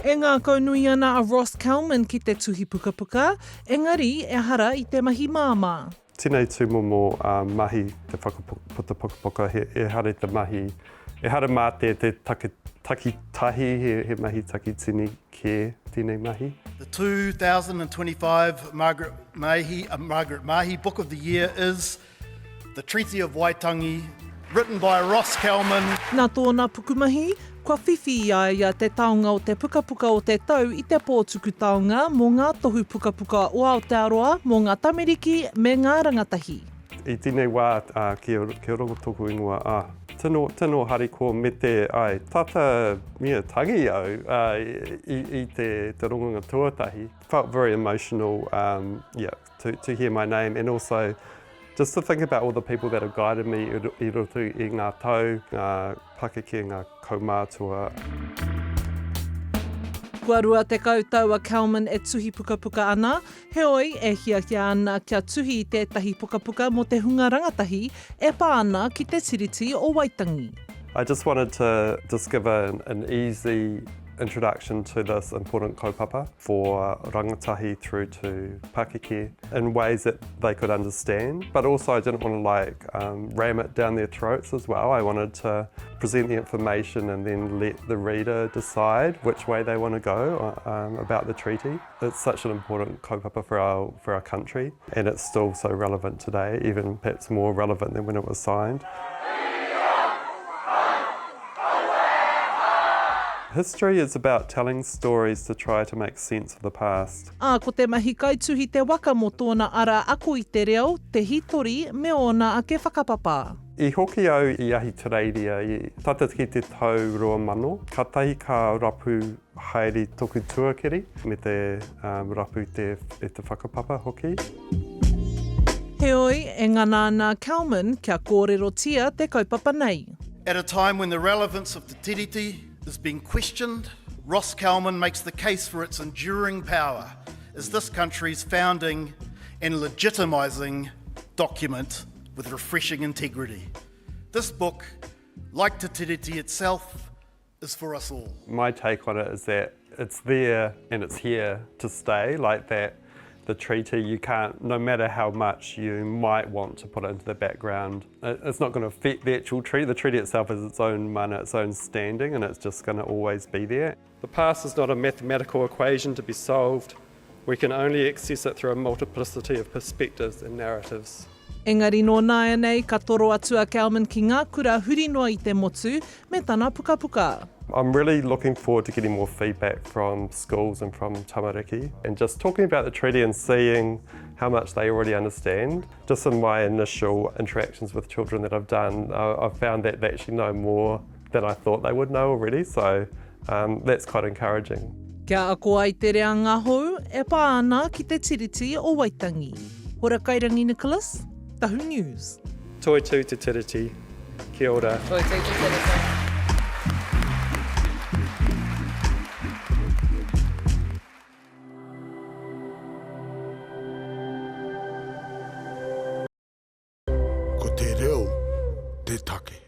E ngā kaunui ana a Ross Calman ki te Tohu Pukapuka, engari e hara i te mahi mārama. Tēnei tūmomo mahi te whakaputa pukapuka, he hara te mahi. E hara mā te takitahi, he mahi takitini ke tēnei mahi. The 2025 Margaret Mahy Book of the Year is The Treaty of Waitangi, written by Ross Calman. Nā tōna pukumahi, kua whiwhi ia te taonga o te pukapuka o te tau i te pōtuku taonga mō ngā Tohu Pukapuka o Aotearoa, mō ngā tamariki me ngā rangatahi. I tēnei wā ki rongo tōku ingoa, tino hariko me te tata mea tangi au i te rongonga tuatahi. Felt very emotional to hear my name, and also just to think about all the people that have guided me i roto i Ngā Tahu, ngā pakeke, ngā kaumātua. Kua rua te kautau a Calman e tuhi pukapuka ana, heoi e hiahia ana kia tuhi i tētahi pukapuka mo te hunga rangatahi e pā ana ki te tiriti o Waitangi. I just wanted to just give an easy introduction to this important kaupapa for rangatahi through to pakeke in ways that they could understand, but also I didn't want to ram it down their throats as well. I wanted to present the information and then let the reader decide which way they want to go about the treaty. It's such an important kaupapa for our country, and it's still so relevant today, even perhaps more relevant than when it was signed. History is about telling stories to try to make sense of the past. Ko te mahi kaituhi te waka mo tōna ara ako i te reo, te hitori me ona a ke whakapapa. I hoki au I ahi Tiriti, I tata ki te tau roa mano, ka tahi ka rapu haere toku tuakiri, me te rapu e te whakapapa hoki. Heoi, e ngana ana Calman kia kōrerotia te kaupapa nei. At a time when the relevance of the Tiriti is being questioned, Ross Calman makes the case for its enduring power as this country's founding and legitimising document with refreshing integrity. This book, like the Tiriti itself, is for us all. My take on it is that it's there and it's here to stay, like that. The treaty, you can't, no matter how much you might want to put it into the background, it's not going to affect the actual treaty. The treaty itself is its own mana, its own standing, and it's just going to always be there. The past is not a mathematical equation to be solved. We can only access it through a multiplicity of perspectives and narratives. Engari nō nāia nei, ka toro atu a Calman ki ngā kura huri noa i te motu me tāna pukapuka. I'm really looking forward to getting more feedback from schools and from tamariki, and just talking about the treaty and seeing how much they already understand. Just in my initial interactions with children that I've done, I've found that they actually know more than I thought they would know already, so that's quite encouraging. Kia ako ai te rea ngā hou, e pā ana ki te tiriti o Waitangi. Hora Kairangi Nicholas, Tahu News. Toi tū te tiriti, kia ora. Toi tū te tiriti. Ko te reo, te take.